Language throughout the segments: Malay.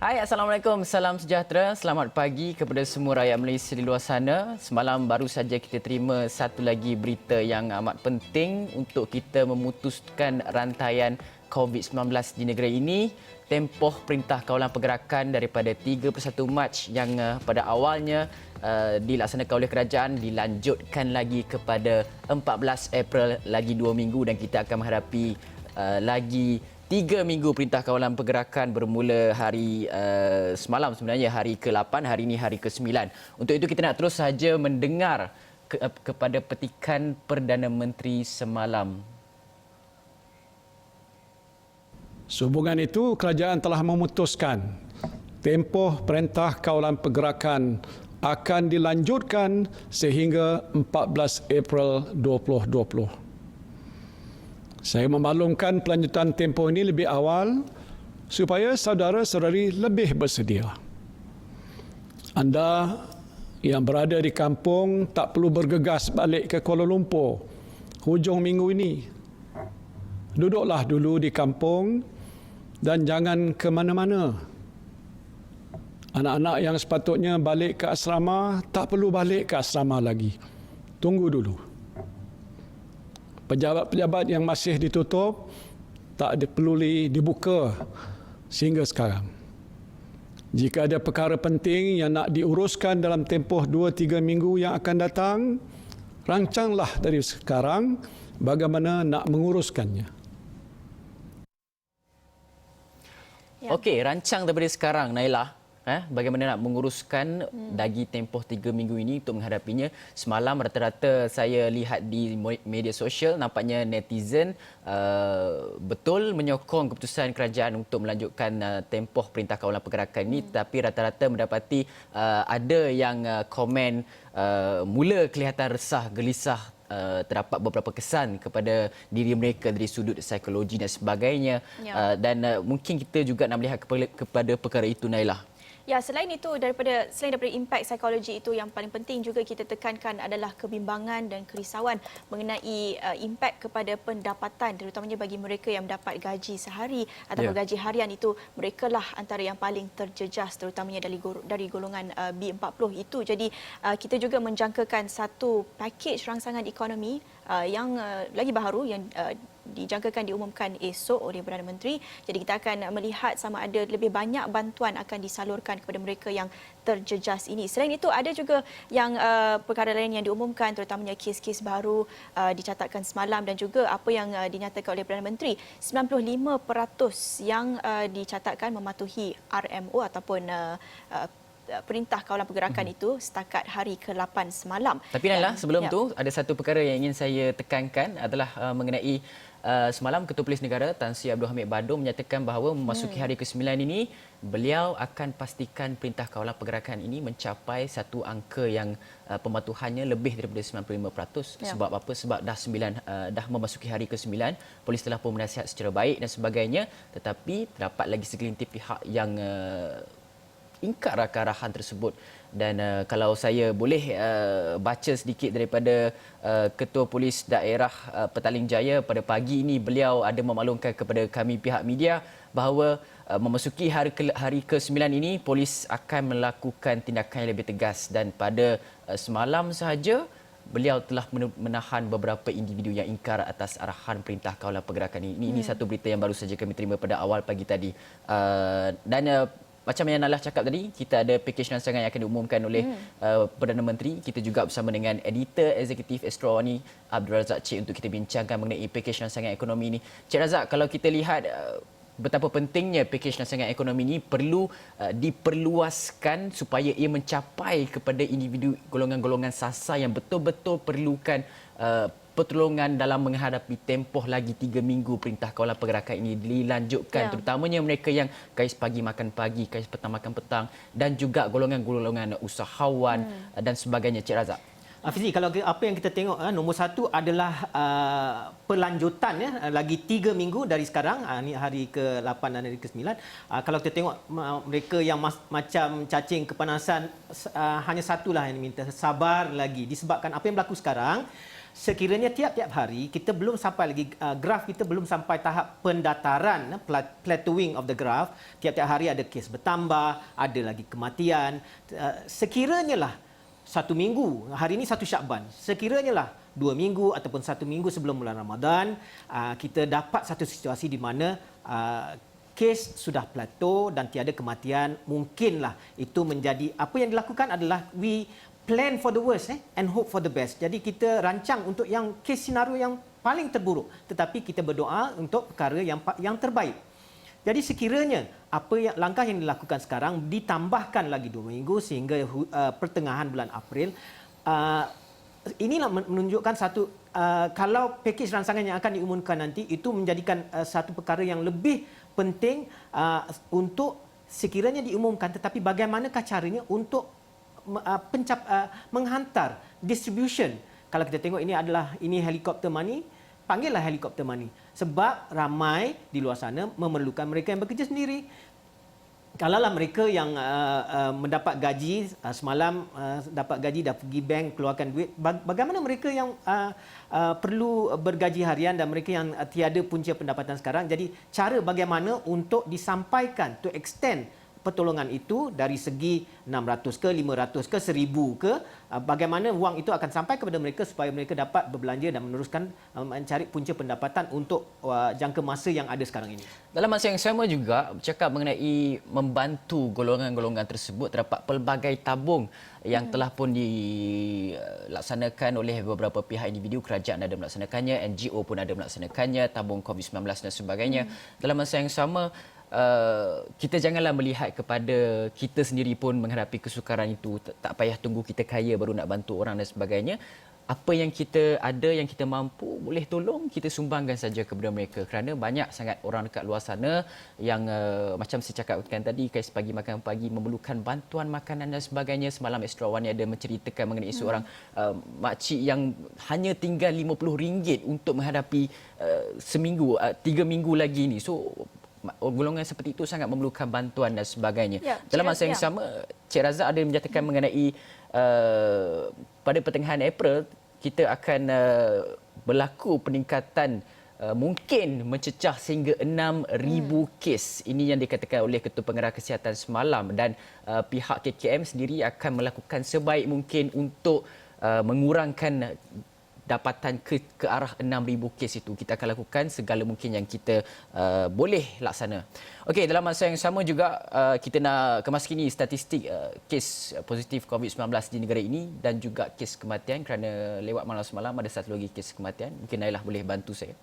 Hai, Assalamualaikum. Salam sejahtera. Selamat pagi kepada semua rakyat Malaysia di luar sana. Semalam baru saja kita terima satu lagi berita yang amat penting untuk kita memutuskan rantaian COVID-19 di negeri ini. Tempoh Perintah Kawalan Pergerakan daripada 31 Mac yang pada awalnya dilaksanakan oleh kerajaan dilanjutkan lagi kepada 14 April, lagi 2 minggu, dan kita akan menghadapi lagi 3 minggu Perintah Kawalan Pergerakan bermula hari semalam, sebenarnya hari ke-8, hari ini hari ke-9. Untuk itu kita nak terus saja mendengar kepada petikan Perdana Menteri semalam. Sehubungan itu, kerajaan telah memutuskan tempoh Perintah Kawalan Pergerakan akan dilanjutkan sehingga 14 April 2020. Saya memaklumkan pelanjutan tempoh ini lebih awal supaya saudara-saudari lebih bersedia. Anda yang berada di kampung tak perlu bergegas balik ke Kuala Lumpur hujung minggu ini. Duduklah dulu di kampung dan jangan ke mana-mana. Anak-anak yang sepatutnya balik ke asrama tak perlu balik ke asrama lagi. Tunggu dulu. Pejabat-pejabat yang masih ditutup tak perlu dibuka sehingga sekarang. Jika ada perkara penting yang nak diuruskan dalam tempoh 2-3 minggu yang akan datang, rancanglah dari sekarang bagaimana nak menguruskannya. Ya. Okey, rancang daripada sekarang, Nailah. Bagaimana nak menguruskan lagi tempoh 3 minggu ini untuk menghadapinya. Semalam rata-rata saya lihat di media sosial, nampaknya netizen betul menyokong keputusan kerajaan untuk melanjutkan tempoh Perintah Kawalan Pergerakan ini, tapi rata-rata mendapati ada yang komen mula kelihatan resah, gelisah. Terdapat beberapa kesan kepada diri mereka dari sudut psikologi dan sebagainya. Ya. Dan mungkin kita juga nak melihat kepada perkara itu, Nailah. Ya, selain daripada impak psikologi itu, yang paling penting juga kita tekankan adalah kebimbangan dan kerisauan mengenai impak kepada pendapatan, terutamanya bagi mereka yang mendapat gaji sehari atau gaji harian. Itu mereka lah antara yang paling terjejas, terutamanya dari golongan B40 itu. Jadi kita juga menjangkakan satu pakej rangsangan ekonomi yang lagi baru yang dijangkakan diumumkan esok oleh Perdana Menteri. Jadi kita akan melihat sama ada lebih banyak bantuan akan disalurkan kepada mereka yang terjejas ini. Selain itu, ada juga yang perkara lain yang diumumkan, terutamanya kes-kes baru dicatatkan semalam, dan juga apa yang dinyatakan oleh Perdana Menteri, 95% yang dicatatkan mematuhi RMO ataupun Perintah Kawalan Pergerakan itu setakat hari ke-8 semalam. Tapi Nailah, sebelum tu ada satu perkara yang ingin saya tekankan adalah mengenai semalam Ketua Polis Negara Tan Sri Abdul Hamid Badung menyatakan bahawa memasuki hari ke-9 ini beliau akan pastikan Perintah Kawalan Pergerakan ini mencapai satu angka yang pematuhannya lebih daripada 95%. Sebab apa? Sebab dah memasuki hari ke-9, polis telah pun menasihat secara baik dan sebagainya, tetapi terdapat lagi segelintir pihak yang ingkar akan arahan tersebut. Dan kalau saya boleh baca sedikit daripada Ketua Polis Daerah Petaling Jaya pada pagi ini, beliau ada memaklumkan kepada kami pihak media bahawa memasuki hari ke-9 ini polis akan melakukan tindakan yang lebih tegas, dan pada semalam sahaja beliau telah menahan beberapa individu yang ingkar atas arahan Perintah Kawalan Pergerakan ini. Ini satu berita yang baru saja kami terima pada awal pagi tadi. Macam yang Nailah cakap tadi, kita ada pakej rancangan yang akan diumumkan oleh Perdana Menteri. Kita juga bersama dengan Editor Eksekutif Astro ni, Abdul Razak Cik, untuk kita bincangkan mengenai pakej rancangan ekonomi ini. Cik Razak, kalau kita lihat betapa pentingnya pakej rancangan ekonomi ini perlu diperluaskan supaya ia mencapai kepada individu golongan-golongan sasar yang betul-betul perlukan pertolongan dalam menghadapi tempoh lagi 3 minggu Perintah Kawalan Pergerakan ini dilanjutkan, terutamanya mereka yang gaji pagi makan pagi, gaji petang makan petang, dan juga golongan-golongan usahawan dan sebagainya, Cik Razak. Fizi, kalau apa yang kita tengok, nombor satu adalah perlanjutan lagi 3 minggu dari sekarang, ni hari ke-8 dan hari ke-9. Kalau kita tengok mereka yang macam cacing kepanasan, hanya satulah yang diminta, sabar lagi. Disebabkan apa yang berlaku sekarang, sekiranya tiap-tiap hari kita belum sampai lagi, graf kita belum sampai tahap pendataran, plateauing of the graph. Tiap-tiap hari ada kes bertambah, ada lagi kematian. Sekiranya lah 1 minggu, hari ini 1 Syakban, sekiranya lah 2 minggu ataupun 1 minggu sebelum bulan Ramadan, kita dapat satu situasi di mana kes sudah plateau dan tiada kematian, mungkinlah itu menjadi, apa yang dilakukan adalah we plan for the worst and hope for the best. Jadi kita rancang untuk yang kes senario yang paling terburuk, tetapi kita berdoa untuk perkara yang terbaik. Jadi sekiranya langkah yang dilakukan sekarang ditambahkan lagi 2 minggu sehingga pertengahan bulan April, inilah menunjukkan satu, kalau pakej rangsangan yang akan diumumkan nanti itu menjadikan satu perkara yang lebih penting untuk sekiranya diumumkan, tetapi bagaimanakah caranya untuk menghantar distribution. Kalau kita tengok ini helikopter money, panggillah helikopter money. Sebab ramai di luar sana memerlukan mereka yang bekerja sendiri. Kalaulah mereka yang mendapat gaji, semalam dapat gaji, dah pergi bank, keluarkan duit, bagaimana mereka yang perlu bergaji harian dan mereka yang tiada punca pendapatan sekarang. Jadi cara bagaimana untuk disampaikan, to extend pertolongan itu dari segi 600 ke 500 ke 1000 ke, bagaimana wang itu akan sampai kepada mereka supaya mereka dapat berbelanja dan meneruskan mencari punca pendapatan untuk jangka masa yang ada sekarang ini. Dalam masa yang sama juga bercakap mengenai membantu golongan-golongan tersebut, terdapat pelbagai tabung yang telah pun dilaksanakan oleh beberapa pihak individu. Kerajaan ada melaksanakannya, NGO pun ada melaksanakannya, tabung COVID-19 dan sebagainya. Dalam masa yang sama, kita janganlah melihat kepada kita sendiri pun menghadapi kesukaran itu. Tak payah tunggu kita kaya baru nak bantu orang dan sebagainya. Apa yang kita ada, yang kita mampu boleh tolong, kita sumbangkan saja kepada mereka. Kerana banyak sangat orang dekat luar sana yang macam saya cakapkan tadi, kes pagi makan pagi memerlukan bantuan makanan dan sebagainya. Semalam Extra One ada menceritakan mengenai seorang makcik yang hanya tinggal RM50 untuk menghadapi seminggu, 3 minggu lagi ni. So golongan seperti itu sangat memerlukan bantuan dan sebagainya. Ya, dalam masa yang sama, Cik Razak ada menyatakan mengenai pada pertengahan April kita akan berlaku peningkatan mungkin mencecah sehingga 6,000 kes. Ini yang dikatakan oleh Ketua Pengarah Kesihatan semalam, dan pihak KKM sendiri akan melakukan sebaik mungkin untuk mengurangkan dapatan ke arah 6,000 kes itu. Kita akan lakukan segala mungkin yang kita boleh laksana. Okey, dalam masa yang sama juga kita nak kemaskini statistik kes positif COVID-19 di negara ini dan juga kes kematian, kerana lewat malam semalam ada satu lagi kes kematian. Mungkin Nailah boleh bantu saya.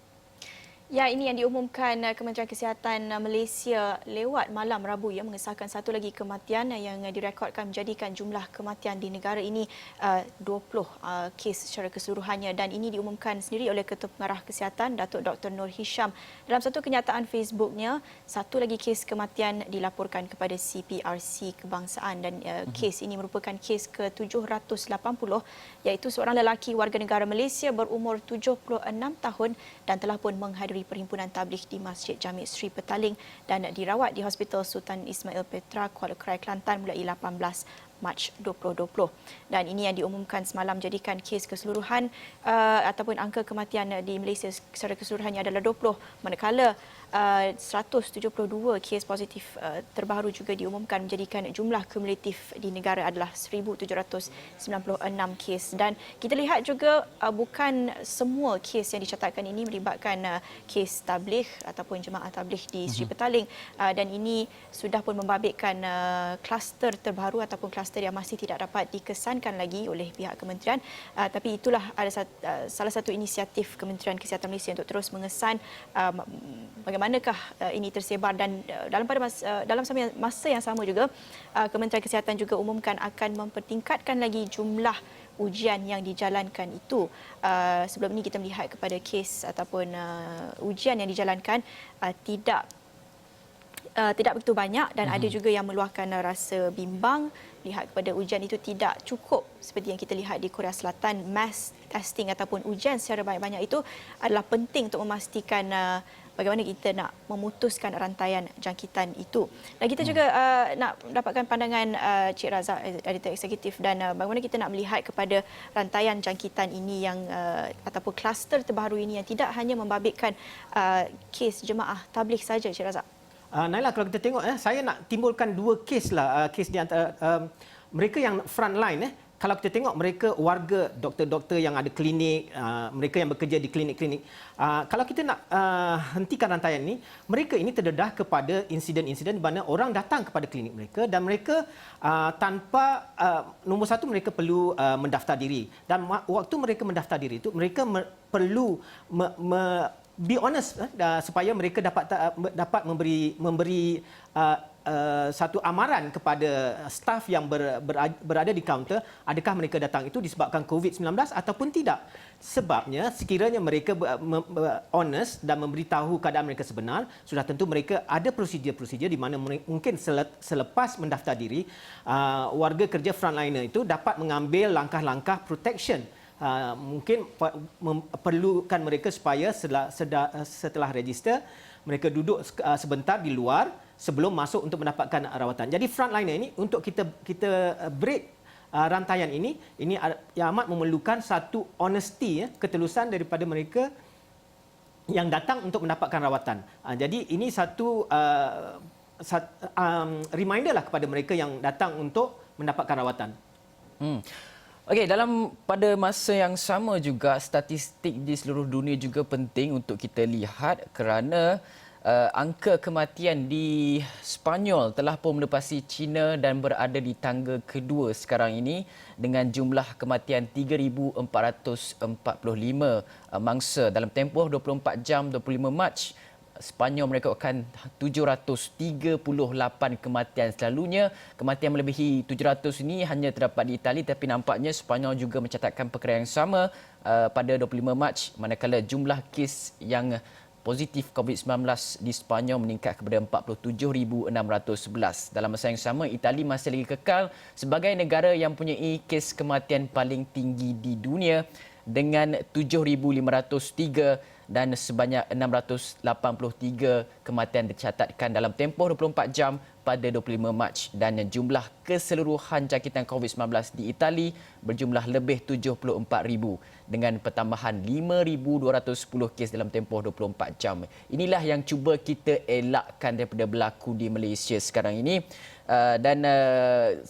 Ya, ini yang diumumkan Kementerian Kesihatan Malaysia lewat malam Rabu, ya, mengesahkan satu lagi kematian yang direkodkan menjadikan jumlah kematian di negara ini 20 kes secara keseluruhannya, dan ini diumumkan sendiri oleh Ketua Pengarah Kesihatan Datuk Dr. Nur Hisham. Dalam satu kenyataan Facebooknya, satu lagi kes kematian dilaporkan kepada CPRC Kebangsaan, dan kes ini merupakan kes ke-780, iaitu seorang lelaki warga negara Malaysia berumur 76 tahun dan telah pun menghadiri Perhimpunan Tabligh di Masjid Jami' Sri Petaling dan dirawat di Hospital Sultan Ismail Petra, Kuala Krai, Kelantan mulai 18 Mac 2020. Dan ini yang diumumkan semalam jadikan kes keseluruhan ataupun angka kematian di Malaysia secara keseluruhannya adalah 20, manakala 172 kes positif terbaru juga diumumkan menjadikan jumlah kumulatif di negara adalah 1,796 kes. Dan kita lihat juga bukan semua kes yang dicatatkan ini melibatkan kes tabligh ataupun jemaah tabligh di Sri Petaling, dan ini sudah pun membabitkan kluster terbaru ataupun kluster yang masih tidak dapat dikesankan lagi oleh pihak kementerian. Tapi itulah ada salah satu inisiatif Kementerian Kesihatan Malaysia untuk terus mengesan bagaimanakah ini tersebar, dan dalam masa yang sama juga Kementerian Kesihatan juga umumkan akan mempertingkatkan lagi jumlah ujian yang dijalankan itu. Sebelum ini kita melihat kepada kes ataupun ujian yang dijalankan tidak begitu banyak, dan ada juga yang meluahkan rasa bimbang lihat kepada ujian itu tidak cukup seperti yang kita lihat di Korea Selatan. Mass testing ataupun ujian secara banyak-banyak itu adalah penting untuk memastikan bagaimana kita nak memutuskan rantaian jangkitan itu. Dan kita juga nak dapatkan pandangan Cik Razak, editor eksekutif, dan bagaimana kita nak melihat kepada rantaian jangkitan ini yang ataupun kluster terbaru ini yang tidak hanya membabitkan kes jemaah tabligh saja, Cik Razak. Naila, kalau kita tengok, saya nak timbulkan dua kes lah. Kes di antara mereka yang front line. Kalau kita tengok mereka warga, doktor-doktor yang ada klinik, mereka yang bekerja di klinik-klinik. Kalau kita nak hentikan rantaian ini, mereka ini terdedah kepada insiden-insiden di mana orang datang kepada klinik mereka dan mereka tanpa, nombor satu, mereka perlu mendaftar diri. Dan waktu mereka mendaftar diri itu, mereka perlu be honest supaya mereka dapat memberi satu amaran kepada staf yang berada di kaunter, adakah mereka datang itu disebabkan COVID-19 ataupun tidak. Sebabnya sekiranya mereka honest dan memberitahu keadaan mereka sebenar, sudah tentu mereka ada prosedur-prosedur di mana mungkin selepas mendaftar diri, warga kerja frontliner itu dapat mengambil langkah-langkah protection. Mungkin perlukan mereka supaya setelah register, mereka duduk sebentar di luar sebelum masuk untuk mendapatkan rawatan. Jadi frontliner ini, untuk kita break rantaian ini yang amat memerlukan satu honesty, ketulusan daripada mereka yang datang untuk mendapatkan rawatan. Jadi ini satu reminder lah kepada mereka yang datang untuk mendapatkan rawatan. Okey, pada masa yang sama juga statistik di seluruh dunia juga penting untuk kita lihat kerana angka kematian di Sepanyol telah pun melepasi China dan berada di tangga kedua sekarang ini dengan jumlah kematian 3,445 mangsa dalam tempoh 24 jam 25 Mac. Sepanyol merekodkan 738 kematian. Selalunya kematian melebihi 700 ini hanya terdapat di Itali, tapi nampaknya Sepanyol juga mencatatkan perkara yang sama pada 25 Mac, manakala jumlah kes yang positif COVID-19 di Sepanyol meningkat kepada 47,611. Dalam masa yang sama, Itali masih lagi kekal sebagai negara yang mempunyai kes kematian paling tinggi di dunia dengan 7,503 dan sebanyak 683 kematian dicatatkan dalam tempoh 24 jam pada 25 Mac, dan jumlah keseluruhan jangkitan COVID-19 di Itali berjumlah lebih 74,000 dengan pertambahan 5,210 kes dalam tempoh 24 jam. Inilah yang cuba kita elakkan daripada berlaku di Malaysia sekarang ini. Dan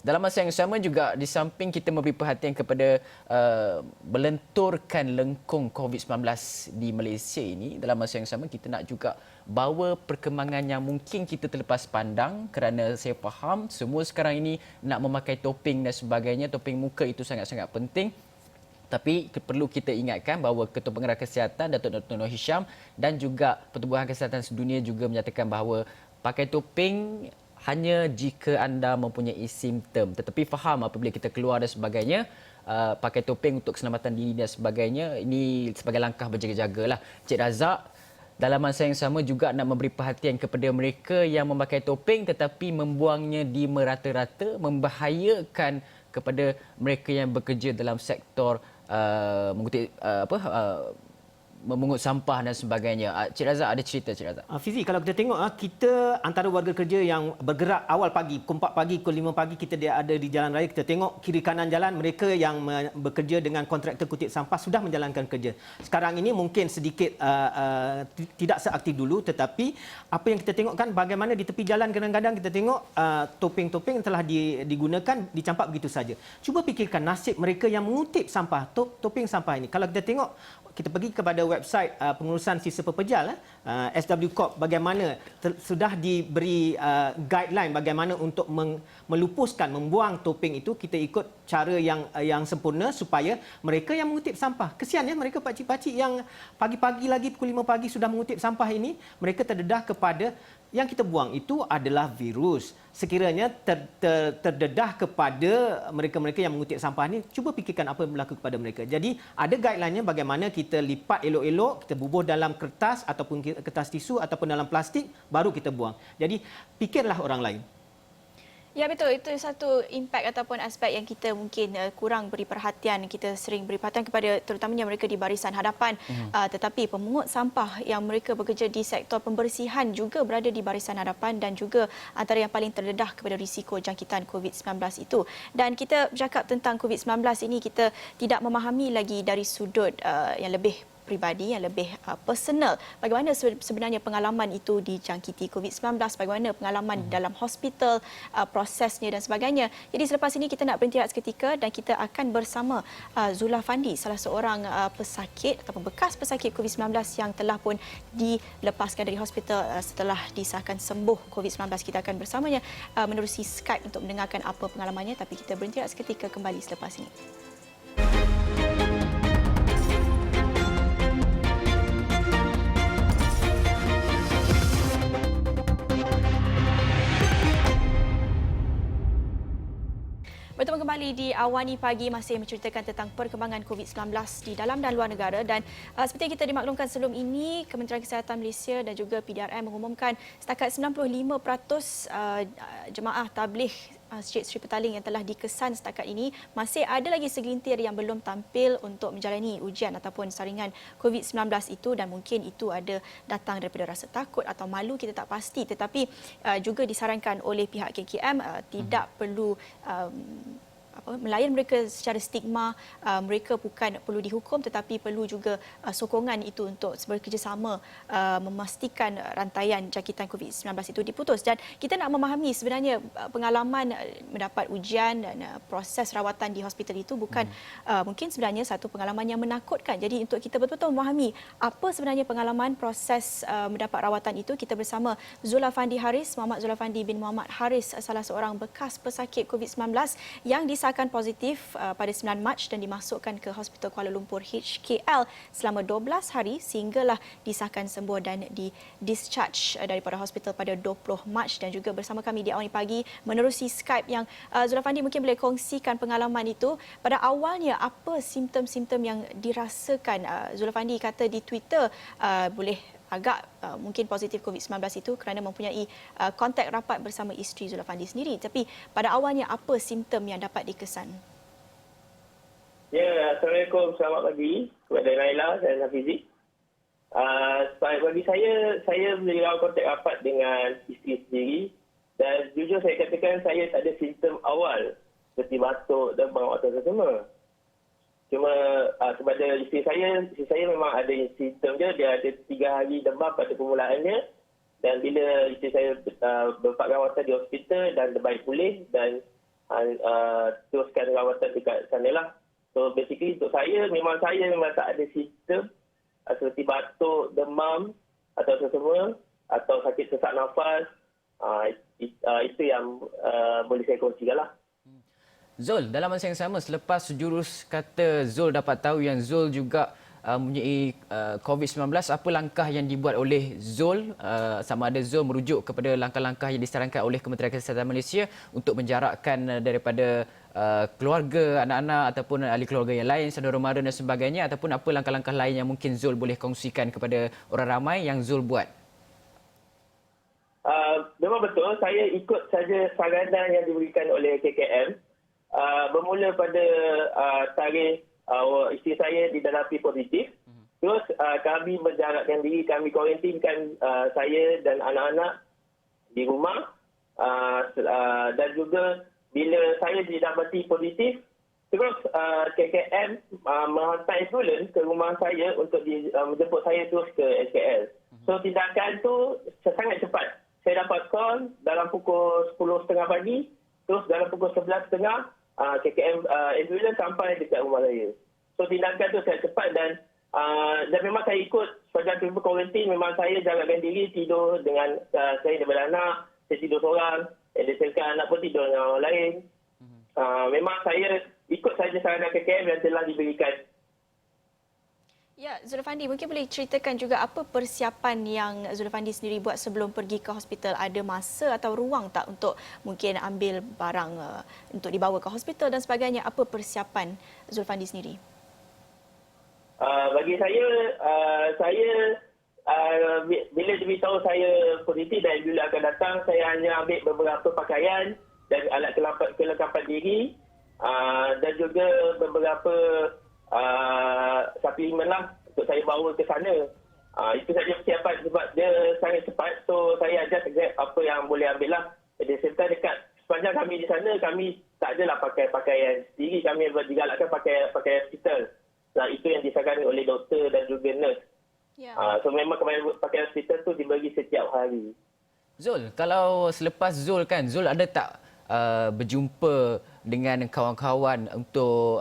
dalam masa yang sama juga, di samping kita memberi perhatian kepada melenturkan lengkung COVID-19 di Malaysia ini, dalam masa yang sama kita nak juga bawa perkembangan yang mungkin kita terlepas pandang, kerana saya faham semua sekarang ini nak memakai topeng dan sebagainya. Topeng muka itu sangat-sangat penting. Tapi perlu kita ingatkan bahawa Ketua Pengarah Kesihatan Datuk Dr. Noor Hisham dan juga Pertubuhan Kesihatan Sedunia juga menyatakan bahawa pakai topeng hanya jika anda mempunyai simptom. Tetapi faham apabila kita keluar dan sebagainya, pakai topeng untuk keselamatan diri dan sebagainya, ini sebagai langkah berjaga-jagalah. Cik Razak, dalam masa yang sama juga nak memberi perhatian kepada mereka yang memakai topeng tetapi membuangnya di merata-rata, membahayakan kepada mereka yang bekerja dalam sektor mengutip memungut sampah dan sebagainya. Cik Razak ada cerita, Cik Razak? Fizi, kalau kita tengok, kita antara warga kerja yang bergerak awal pagi, pukul 4 pagi, pukul 5 pagi kita ada di jalan raya, kita tengok kiri kanan jalan, mereka yang bekerja dengan kontraktor kutip sampah sudah menjalankan kerja. Sekarang ini mungkin sedikit tidak seaktif dulu, tetapi apa yang kita tengok kan bagaimana di tepi jalan kadang-kadang kita tengok topeng-topeng telah digunakan, dicampak begitu saja. Cuba fikirkan nasib mereka yang mengutip sampah, topeng sampah ini. Kalau kita tengok, kita pergi kepada website pengurusan sisa pepejal SW Corp, bagaimana sudah diberi guideline bagaimana untuk melupuskan, membuang topeng itu. Kita ikut cara yang sempurna supaya mereka yang mengutip sampah, kesian ya mereka pakcik-pakcik yang pagi-pagi lagi pukul 5 pagi sudah mengutip sampah ini, mereka terdedah kepada yang kita buang itu adalah virus. Sekiranya terdedah kepada mereka-mereka yang mengutip sampah ini, cuba fikirkan apa yang berlaku kepada mereka. Jadi ada guideline-nya bagaimana kita lipat elok-elok, kita bubuh dalam kertas ataupun kertas tisu ataupun dalam plastik, baru kita buang. Jadi fikirlah orang lain. Ya betul, itu satu impak ataupun aspek yang kita mungkin kurang beri perhatian. Kita sering beri perhatian kepada terutamanya mereka di barisan hadapan. Tetapi pemungut sampah yang mereka bekerja di sektor pembersihan juga berada di barisan hadapan dan juga antara yang paling terdedah kepada risiko jangkitan COVID-19 itu. Dan kita bercakap tentang COVID-19 ini, kita tidak memahami lagi dari sudut yang lebih pribadi, yang lebih personal. Bagaimana sebenarnya pengalaman itu dijangkiti COVID-19, bagaimana pengalaman dalam hospital, prosesnya dan sebagainya. Jadi selepas ini kita nak berhenti seketika dan kita akan bersama Zul Afandi, salah seorang pesakit ataupun bekas pesakit COVID-19 yang telah pun dilepaskan dari hospital setelah disahkan sembuh COVID-19. Kita akan bersamanya menerusi Skype untuk mendengarkan apa pengalamannya, tapi kita berhenti seketika, kembali selepas ini. Bertemu kembali di Awani Pagi, masih menceritakan tentang perkembangan COVID-19 di dalam dan luar negara. Dan seperti yang kita dimaklumkan sebelum ini, Kementerian Kesihatan Malaysia dan juga PDRM mengumumkan setakat 95% jemaah tabligh Masjid Sri Petaling yang telah dikesan setakat ini. Masih ada lagi segelintir yang belum tampil untuk menjalani ujian ataupun saringan COVID-19 itu, dan mungkin itu ada datang daripada rasa takut atau malu, kita tak pasti. Tetapi juga disarankan oleh pihak KKM tidak perlu melayan mereka secara stigma. Mereka bukan perlu dihukum tetapi perlu juga sokongan itu untuk bekerjasama memastikan rantaian jangkitan COVID-19 itu diputus. Dan kita nak memahami sebenarnya pengalaman mendapat ujian dan proses rawatan di hospital itu bukan mungkin sebenarnya satu pengalaman yang menakutkan. Jadi untuk kita betul-betul memahami apa sebenarnya pengalaman proses mendapat rawatan itu, kita bersama Zul Afandi Haris, Muhammad Zul Afandi bin Muhammad Haris, salah seorang bekas pesakit COVID-19 yang disahkan positif pada 9 Mac dan dimasukkan ke Hospital Kuala Lumpur HKL selama 12 hari sehinggalah disahkan sembuh dan di-discharge daripada hospital pada 20 Mac. Dan juga bersama kami di Awani Pagi menerusi Skype yang Zul Afandi mungkin boleh kongsikan pengalaman itu. Pada awalnya apa simptom-simptom yang dirasakan? Zul Afandi kata di Twitter boleh agak mungkin positif COVID-19 itu kerana mempunyai kontak rapat bersama isteri Zul Afandi sendiri. Tapi pada awalnya apa simptom yang dapat dikesan? Ya, Assalamualaikum. Selamat pagi kepada Naila dan Hafizi. Bagi saya beliau kontak rapat dengan isteri sendiri dan jujur saya katakan saya tak ada simptom awal seperti batuk, demam atau semua. Cuma kepada isteri saya memang ada simptom dia ada 3 hari demam pada permulaannya, dan bila isteri saya berempat rawatan di hospital dan terbaik pulih dan teruskan rawatan dekat sana lah. So basically untuk saya memang tak ada simptom seperti batuk, demam atau semua atau sakit sesak nafas. Itu yang boleh saya kongsikan lah. Zul, dalam masa yang sama, selepas jurus kata Zul dapat tahu yang Zul juga mempunyai COVID-19, apa langkah yang dibuat oleh Zul? Sama ada Zul merujuk kepada langkah-langkah yang disarankan oleh Kementerian Kesihatan Malaysia untuk menjarakkan daripada keluarga, anak-anak ataupun ahli keluarga yang lain, saudara mara dan sebagainya, ataupun apa langkah-langkah lain yang mungkin Zul boleh kongsikan kepada orang ramai yang Zul buat? Memang betul, saya ikut saja saranan yang diberikan oleh KKM. Bermula pada tarikh isteri saya didapati positif. Terus kami menjarakkan diri, kami kuarantinkan saya dan anak-anak di rumah. Dan juga bila saya didapati positif, terus KKM menghantar ambulans ke rumah saya untuk menjemput saya terus ke SKL. So tindakan tu sangat cepat. Saya dapat call dalam pukul 10.30 pagi. Terus dalam pukul 11.30 KKM ambulans sampai dekat rumah saya. So tindakan tu sangat cepat dan memang saya ikut sebagai tempoh kuarantin. Memang saya jarakkan diri, tidur dengan saya daripada anak. Saya tidur seorang. Anak pun tidur dengan orang lain. Memang saya ikut saja saranan KKM yang telah diberikan. Ya, Zul Afandi, mungkin boleh ceritakan juga apa persiapan yang Zul Afandi sendiri buat sebelum pergi ke hospital? Ada masa atau ruang tak untuk mungkin ambil barang untuk dibawa ke hospital dan sebagainya? Apa persiapan Zul Afandi sendiri? Bagi saya bila diberitahu saya positif dan bila akan datang, saya hanya ambil beberapa pakaian dan alat kelengkapan diri dan juga beberapa suplemen lah untuk saya bawa ke sana. Itu saja persiapan sebab dia sangat cepat, so saya just grab apa yang boleh ambil lah. Jadi serta dekat sepanjang kami di sana, kami tak adalah pakai pakaian sendiri, kami digalakkan pakai hospital. Itu yang disahkan oleh doktor dan juga nurse. So memang pakaian hospital tu dibagi setiap hari. Zul, kalau selepas Zul kan, Zul ada tak berjumpa dengan kawan-kawan untuk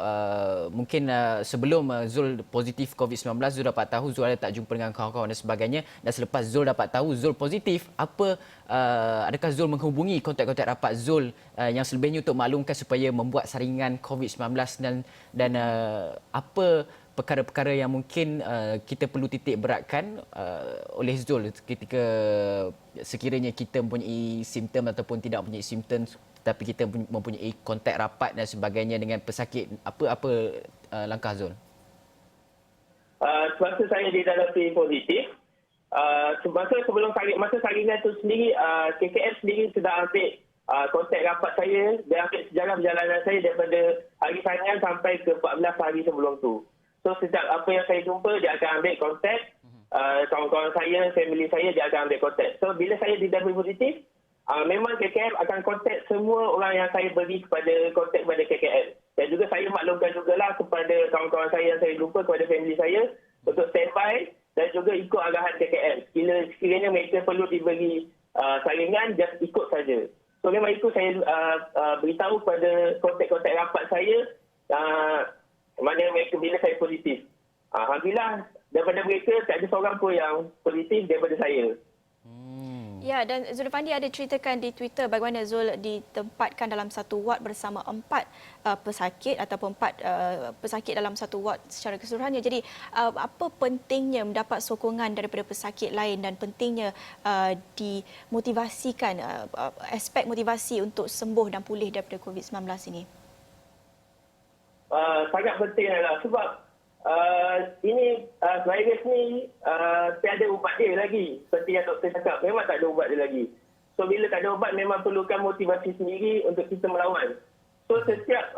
mungkin sebelum Zul positif COVID-19, Zul dapat tahu Zul ada tak jumpa dengan kawan-kawan dan sebagainya, dan selepas Zul dapat tahu Zul positif, adakah Zul menghubungi kontak-kontak rapat Zul yang selebihnya untuk maklumkan supaya membuat saringan COVID-19 dan apa perkara-perkara yang mungkin kita perlu titik beratkan oleh Zul ketika sekiranya kita mempunyai simptom ataupun tidak mempunyai simptom tapi kita mempunyai kontak rapat dan sebagainya dengan pesakit. Apa langkah Zul? Semasa saya didapati positif, masa saringan itu sendiri, KKM sendiri sudah ambil kontak rapat saya dan ambil sejarah perjalanan saya daripada hari saringan sampai ke 14 hari sebelum tu. So setiap apa yang saya jumpa, dia akan ambil kontak. Kawan-kawan saya, family saya, dia akan ambil kontak. So bila saya didapati positif, memang KKM akan kontak semua orang yang saya beri kontak kepada KKM. Dan juga saya maklumkan jugalah kepada kawan-kawan saya yang saya jumpa, kepada family saya untuk standby dan juga ikut arahan KKM. Sekiranya mereka perlu diberi saringan, just ikut saja. So memang itu saya beritahu kepada kontak-kontak rapat saya mana mereka bila saya positif. Alhamdulillah, daripada mereka tak ada seorang pun yang positif daripada saya. Ya, dan Zulfandi ada ceritakan di Twitter bagaimana Zul ditempatkan dalam satu ward bersama 4 pesakit ataupun 4 pesakit dalam satu ward secara keseluruhannya. Jadi apa pentingnya mendapat sokongan daripada pesakit lain dan pentingnya dimotivasikan aspek motivasi untuk sembuh dan pulih daripada COVID-19 ini? Sangat penting adalah sebab ini virus ni tiada ubat dia lagi. Seperti yang doktor cakap, memang tak ada ubat dia lagi. So bila tak ada ubat, memang perlukan motivasi sendiri untuk kita melawan. So setiap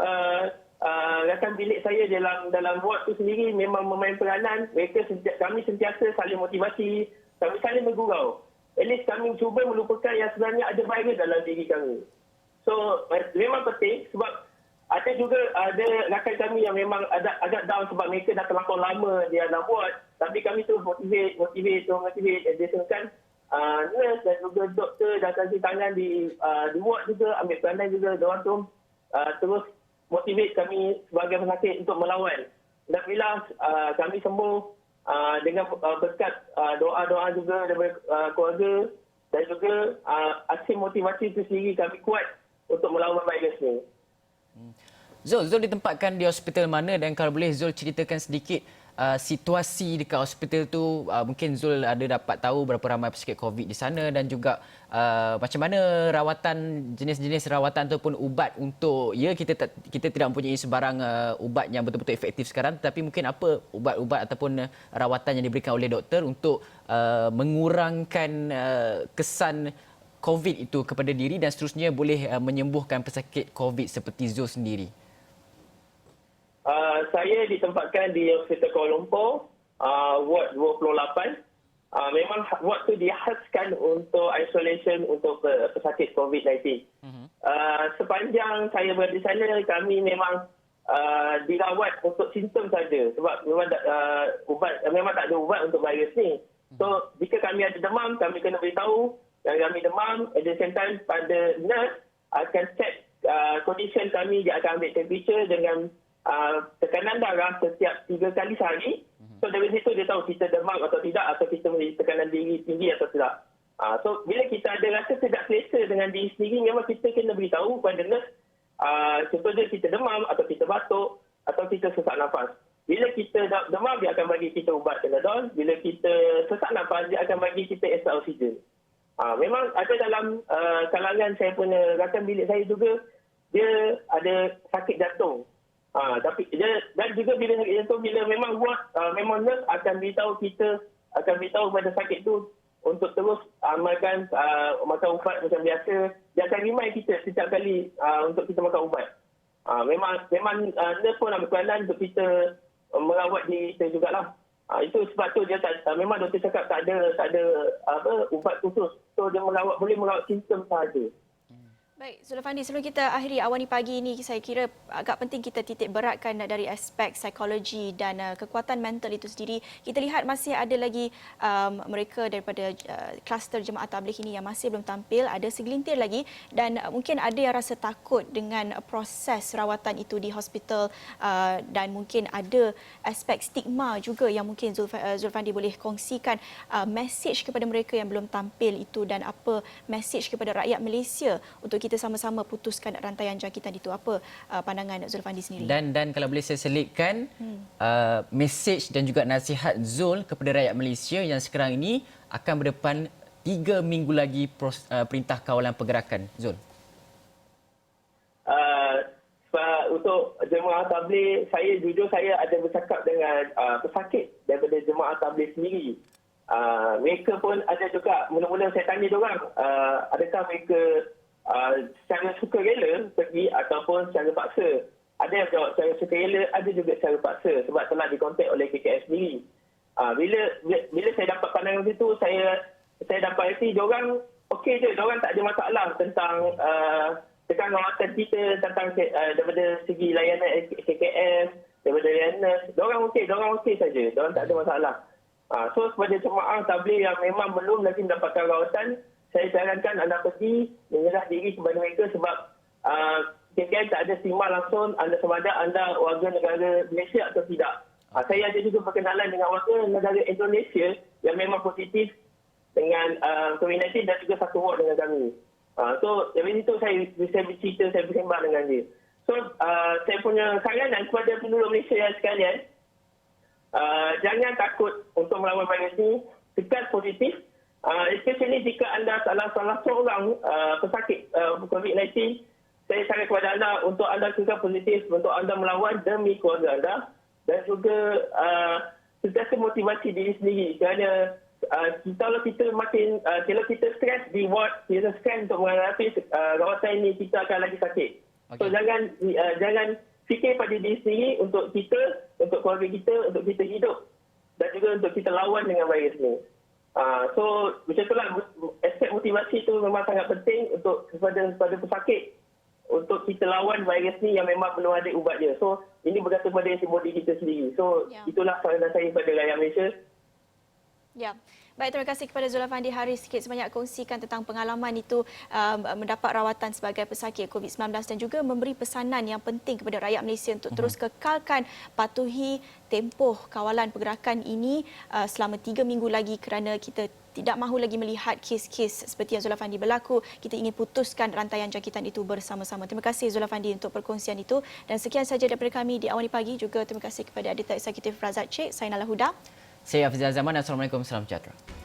rakan bilik saya dalam ward tu sendiri memang memain peranan. Kami sentiasa saling motivasi, kami saling bergurau. At least kami cuba melupakan yang sebenarnya ada virus dalam diri kami. So memang penting sebab ada rakan kami yang memang agak down sebab mereka dah terlampau lama dia nak buat. Tapi kami terus motivate. Dia kan nurse dan juga doktor dah kasih tangan di ward juga, ambil peranan juga. Diorang tu terus motivate kami sebagai pesakit untuk melawan. Dan bila kami sembuh dengan berkat doa-doa juga daripada keluarga dan juga aksi motivasi itu sendiri, kami kuat untuk melawan virus ni. Zul ditempatkan di hospital mana, dan kalau boleh Zul ceritakan sedikit situasi dekat hospital tu, mungkin Zul ada dapat tahu berapa ramai pesakit COVID di sana dan juga macam mana rawatan, jenis-jenis rawatan ataupun ubat untuk, kita tidak mempunyai sebarang ubat yang betul-betul efektif sekarang, tapi mungkin apa ubat-ubat ataupun rawatan yang diberikan oleh doktor untuk mengurangkan kesan COVID itu kepada diri dan seterusnya boleh menyembuhkan pesakit COVID seperti Zul sendiri? Saya ditempatkan di Hospital Kuala Lumpur, ward 28. Memang ward tu dihaskan untuk isolation untuk pesakit COVID-19. Sepanjang saya berada di sana, kami memang dirawat untuk simptom saja sebab memang tak ada ubat untuk virus ni. So jika kami ada demam, kami kena beritahu yang kami demam. At the same time, pada nurse akan check condition kami. Dia akan ambil temperature dengan tekanan darah setiap 3 kali sehari. So dari situ dia tahu kita demam atau tidak, atau kita memiliki tekanan diri tinggi atau tidak. So bila kita ada rasa tidak selesa dengan diri sendiri, memang kita kena beritahu kepada nurse. Contohnya kita demam atau kita batuk atau kita sesak nafas. Bila kita demam, dia akan bagi kita ubat Panadol. Bila kita sesak nafas, dia akan bagi kita extra oksigen. Memang ada dalam kalangan saya punya rakan bilik saya juga, dia ada sakit jantung. Tapi dan juga bila sakit jantung, bila memang memang nurse akan beritahu kepada sakit tu untuk terus amalkan makan ubat macam biasa. Dia akan remind kita setiap kali untuk kita makan ubat. Memang nurse pun ambil peranan untuk kita merawat diri kita jugalah. Itu sebab tu dia memang doktor cakap tak ada ubat khusus. So dia boleh merawat simptom sahaja. Baik, Zulfandi, sebelum kita akhiri awal ni pagi ini, saya kira agak penting kita titik beratkan dari aspek psikologi dan kekuatan mental itu sendiri. Kita lihat masih ada lagi mereka daripada kluster jemaah tabligh ini yang masih belum tampil, ada segelintir lagi dan mungkin ada yang rasa takut dengan proses rawatan itu di hospital dan mungkin ada aspek stigma juga yang mungkin Zulfandi boleh kongsikan mesej kepada mereka yang belum tampil itu dan apa mesej kepada rakyat Malaysia untuk kita sama-sama putuskan rantaian jangkitan itu. Apa pandangan Zulfandi sendiri? Dan kalau boleh saya selitkan mesej dan juga nasihat Zul kepada rakyat Malaysia yang sekarang ini akan berdepan 3 minggu lagi perintah kawalan pergerakan. Zul. Untuk jemaah tabligh, saya ada bercakap dengan pesakit daripada jemaah tabligh sendiri. Mereka pun ada juga, mula-mula saya tanya diorang, adakah mereka secara sukarela pergi ataupun secara paksa. Ada yang jawab secara sukarela, ada juga secara paksa sebab telah dikontak oleh KKM sendiri. Bila saya dapat pandangan itu, saya dapat rasa diorang okey je, diorang tak ada masalah tentang rawatan kita, tentang daripada segi layanan KKM, daripada layanan, diorang okey saja, diorang tak ada masalah. So kepada jemaah tabligh yang memang belum lagi mendapatkan rawatan, saya sarankan anda pergi menyerah diri kepada mereka sebab KKM tak ada stigma langsung anda sama ada anda warga negara Malaysia atau tidak. Saya ada juga berkenalan dengan warga negara Indonesia yang memang positif dengan COVID-19 dan juga satu ward dengan kami. So dari situ saya bercerita, saya bersembang dengan dia. So saya punya saranan kepada penduduk Malaysia yang sekalian, jangan takut untuk melawan virus ini, tekan positif. Especially jika anda salah seorang pesakit COVID-19, saya sarankan kepada anda untuk anda kekal positif, untuk anda melawan demi keluarga anda dan juga sentiasa motivasi diri sendiri kerana kalau kita stres di ward, kita stres untuk menghadapi rawatan ini, kita akan lagi sakit. Okay. So jangan fikir pada diri sendiri untuk kita, untuk keluarga kita, untuk kita hidup dan juga untuk kita lawan dengan virus ini. So macam itulah aspek motivasi itu memang sangat penting untuk kepada pesakit untuk kita lawan virus ni yang memang belum ada ubat dia. So ini bergantung pada antibody kita sendiri. So itulah saranan saya kepada rakyat Malaysia. Ya. Baik, terima kasih kepada Zulfandi Haris sikit sebanyak kongsikan tentang pengalaman itu mendapat rawatan sebagai pesakit COVID-19 dan juga memberi pesanan yang penting kepada rakyat Malaysia untuk terus kekalkan patuhi tempoh kawalan pergerakan ini selama 3 minggu lagi kerana kita tidak mahu lagi melihat kes-kes seperti yang Zulfandi berlaku. Kita ingin putuskan rantaian jangkitan itu bersama-sama. Terima kasih Zulfandi untuk perkongsian itu. Dan sekian saja daripada kami di Awal Ni Pagi. Juga terima kasih kepada Editor Eksekutif Razak Cik. Saya Nala Huda. Saya Hafizah Zaman. Assalamualaikum. Salam sejahtera.